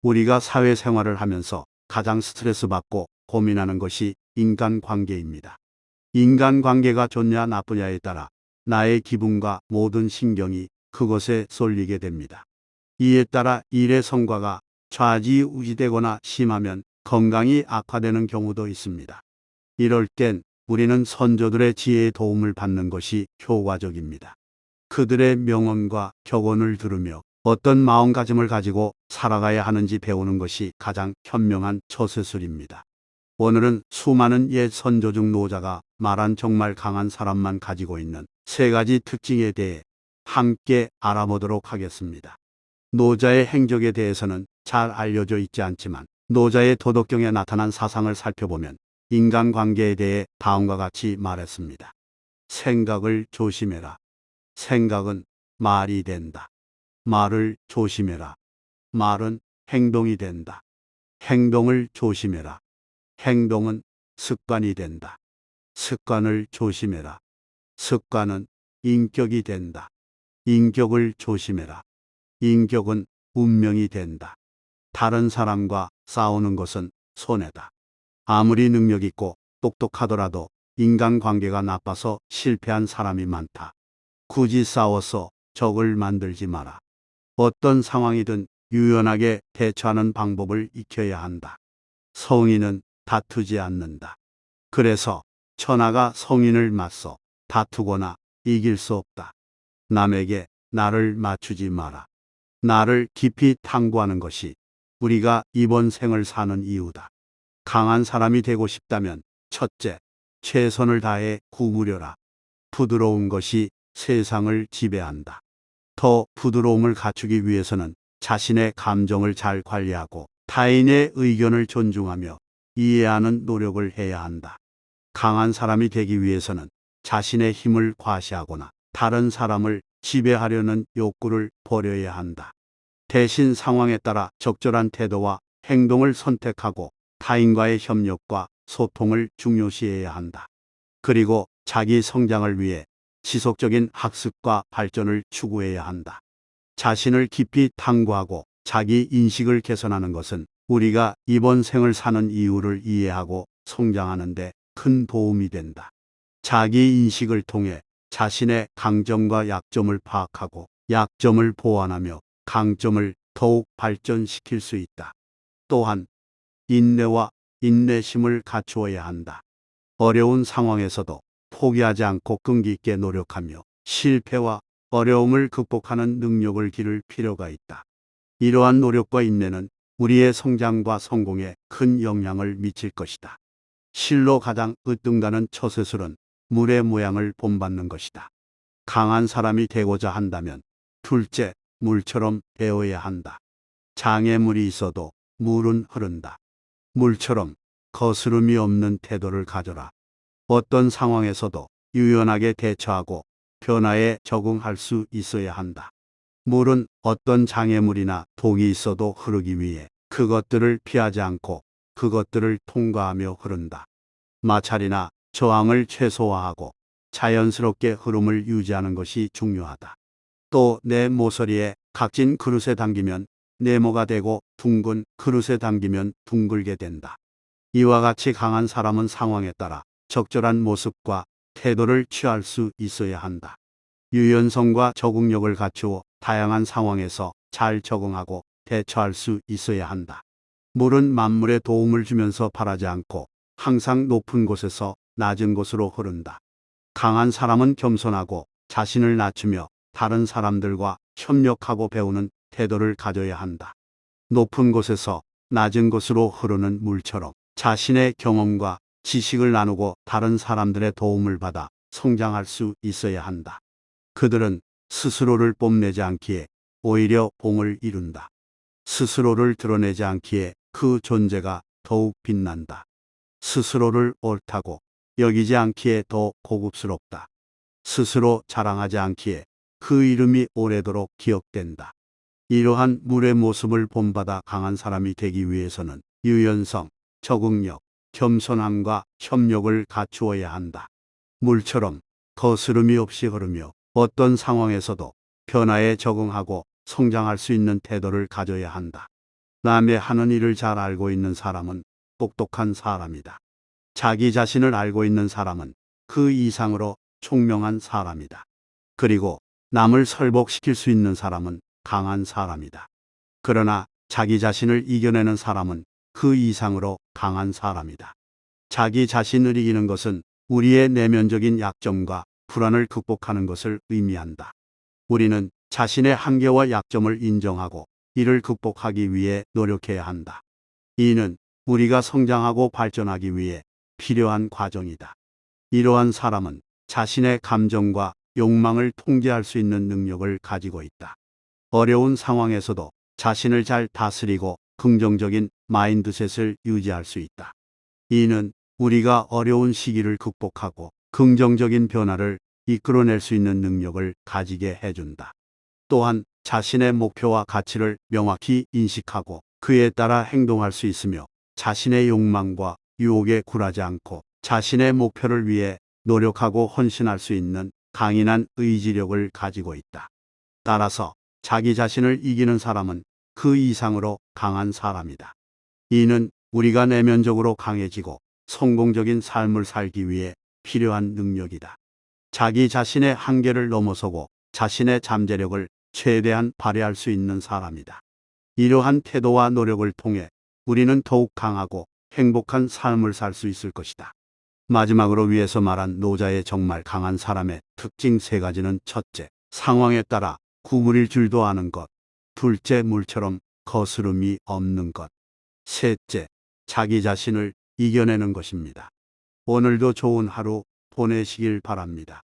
우리가 사회생활을 하면서 가장 스트레스 받고 고민하는 것이 인간관계입니다. 인간관계가 좋냐 나쁘냐에 따라 나의 기분과 모든 신경이 그것에 쏠리게 됩니다. 이에 따라 일의 성과가 좌지우지되거나 심하면 건강이 악화되는 경우도 있습니다. 이럴 땐 우리는 선조들의 지혜의 도움을 받는 것이 효과적입니다. 그들의 명언과 격언을 들으며 어떤 마음가짐을 가지고 살아가야 하는지 배우는 것이 가장 현명한 처세술입니다. 오늘은 수많은 옛 선조 중 노자가 말한 정말 강한 사람만 가지고 있는 세 가지 특징에 대해 함께 알아보도록 하겠습니다. 노자의 행적에 대해서는 잘 알려져 있지 않지만 노자의 도덕경에 나타난 사상을 살펴보면 인간관계에 대해 다음과 같이 말했습니다. 생각을 조심해라. 생각은 말이 된다. 말을 조심해라. 말은 행동이 된다. 행동을 조심해라. 행동은 습관이 된다. 습관을 조심해라. 습관은 인격이 된다. 인격을 조심해라. 인격은 운명이 된다. 다른 사람과 싸우는 것은 손해다. 아무리 능력 있고 똑똑하더라도 인간관계가 나빠서 실패한 사람이 많다. 굳이 싸워서 적을 만들지 마라. 어떤 상황이든 유연하게 대처하는 방법을 익혀야 한다. 성인은 다투지 않는다. 그래서 천하가 성인을 맞서 다투거나 이길 수 없다. 남에게 나를 맞추지 마라. 나를 깊이 탐구하는 것이 우리가 이번 생을 사는 이유다. 강한 사람이 되고 싶다면 첫째, 최선을 다해 구부려라. 부드러운 것이 세상을 지배한다. 더 부드러움을 갖추기 위해서는 자신의 감정을 잘 관리하고 타인의 의견을 존중하며 이해하는 노력을 해야 한다. 강한 사람이 되기 위해서는 자신의 힘을 과시하거나 다른 사람을 지배하려는 욕구를 버려야 한다. 대신 상황에 따라 적절한 태도와 행동을 선택하고 타인과의 협력과 소통을 중요시해야 한다. 그리고 자기 성장을 위해 지속적인 학습과 발전을 추구해야 한다. 자신을 깊이 탐구하고 자기 인식을 개선하는 것은 우리가 이번 생을 사는 이유를 이해하고 성장하는 데 큰 도움이 된다. 자기 인식을 통해 자신의 강점과 약점을 파악하고 약점을 보완하며 강점을 더욱 발전시킬 수 있다. 또한 인내와 인내심을 갖추어야 한다. 어려운 상황에서도 포기하지 않고 끈기 있게 노력하며 실패와 어려움을 극복하는 능력을 기를 필요가 있다. 이러한 노력과 인내는 우리의 성장과 성공에 큰 영향을 미칠 것이다. 실로 가장 으뜸가는 처세술은 물의 모양을 본받는 것이다. 강한 사람이 되고자 한다면 둘째, 물처럼 되어야 한다. 장애물이 있어도 물은 흐른다. 물처럼 거스름이 없는 태도를 가져라. 어떤 상황에서도 유연하게 대처하고 변화에 적응할 수 있어야 한다. 물은 어떤 장애물이나 독이 있어도 흐르기 위해 그것들을 피하지 않고 그것들을 통과하며 흐른다. 마찰이나 저항을 최소화하고 자연스럽게 흐름을 유지하는 것이 중요하다. 또 내 모서리에 각진 그릇에 담기면 네모가 되고 둥근 그릇에 담기면 둥글게 된다. 이와 같이 강한 사람은 상황에 따라 적절한 모습과 태도를 취할 수 있어야 한다. 유연성과 적응력을 갖추어 다양한 상황에서 잘 적응하고 대처할 수 있어야 한다. 물은 만물에 도움을 주면서 바라지 않고 항상 높은 곳에서 낮은 곳으로 흐른다. 강한 사람은 겸손하고 자신을 낮추며 다른 사람들과 협력하고 배우는 태도를 가져야 한다. 높은 곳에서 낮은 곳으로 흐르는 물처럼 자신의 경험과 지식을 나누고 다른 사람들의 도움을 받아 성장할 수 있어야 한다. 그들은 스스로를 뽐내지 않기에 오히려 봉을 이룬다. 스스로를 드러내지 않기에 그 존재가 더욱 빛난다. 스스로를 옳다고 여기지 않기에 더 고급스럽다. 스스로 자랑하지 않기에 그 이름이 오래도록 기억된다. 이러한 물의 모습을 본받아 강한 사람이 되기 위해서는 유연성, 적응력, 겸손함과 협력을 갖추어야 한다. 물처럼 거스름이 없이 흐르며 어떤 상황에서도 변화에 적응하고 성장할 수 있는 태도를 가져야 한다. 남의 하는 일을 잘 알고 있는 사람은 똑똑한 사람이다. 자기 자신을 알고 있는 사람은 그 이상으로 총명한 사람이다. 그리고 남을 설복시킬 수 있는 사람은 강한 사람이다. 그러나 자기 자신을 이겨내는 사람은 그 이상으로 강한 사람이다. 자기 자신을 이기는 것은 우리의 내면적인 약점과 불안을 극복하는 것을 의미한다. 우리는 자신의 한계와 약점을 인정하고 이를 극복하기 위해 노력해야 한다. 이는 우리가 성장하고 발전하기 위해 필요한 과정이다. 이러한 사람은 자신의 감정과 욕망을 통제할 수 있는 능력을 가지고 있다. 어려운 상황에서도 자신을 잘 다스리고 긍정적인 마인드셋을 유지할 수 있다. 이는 우리가 어려운 시기를 극복하고 긍정적인 변화를 이끌어낼 수 있는 능력을 가지게 해준다. 또한 자신의 목표와 가치를 명확히 인식하고 그에 따라 행동할 수 있으며 자신의 욕망과 유혹에 굴하지 않고 자신의 목표를 위해 노력하고 헌신할 수 있는 강인한 의지력을 가지고 있다. 따라서 자기 자신을 이기는 사람은 그 이상으로 강한 사람이다. 이는 우리가 내면적으로 강해지고 성공적인 삶을 살기 위해 필요한 능력이다. 자기 자신의 한계를 넘어서고 자신의 잠재력을 최대한 발휘할 수 있는 사람이다. 이러한 태도와 노력을 통해 우리는 더욱 강하고 행복한 삶을 살 수 있을 것이다. 마지막으로 위에서 말한 노자의 정말 강한 사람의 특징 3가지는 첫째, 상황에 따라 구부릴 줄도 아는 것. 둘째, 물처럼 거스름이 없는 것. 셋째, 자기 자신을 이겨내는 것입니다. 오늘도 좋은 하루 보내시길 바랍니다.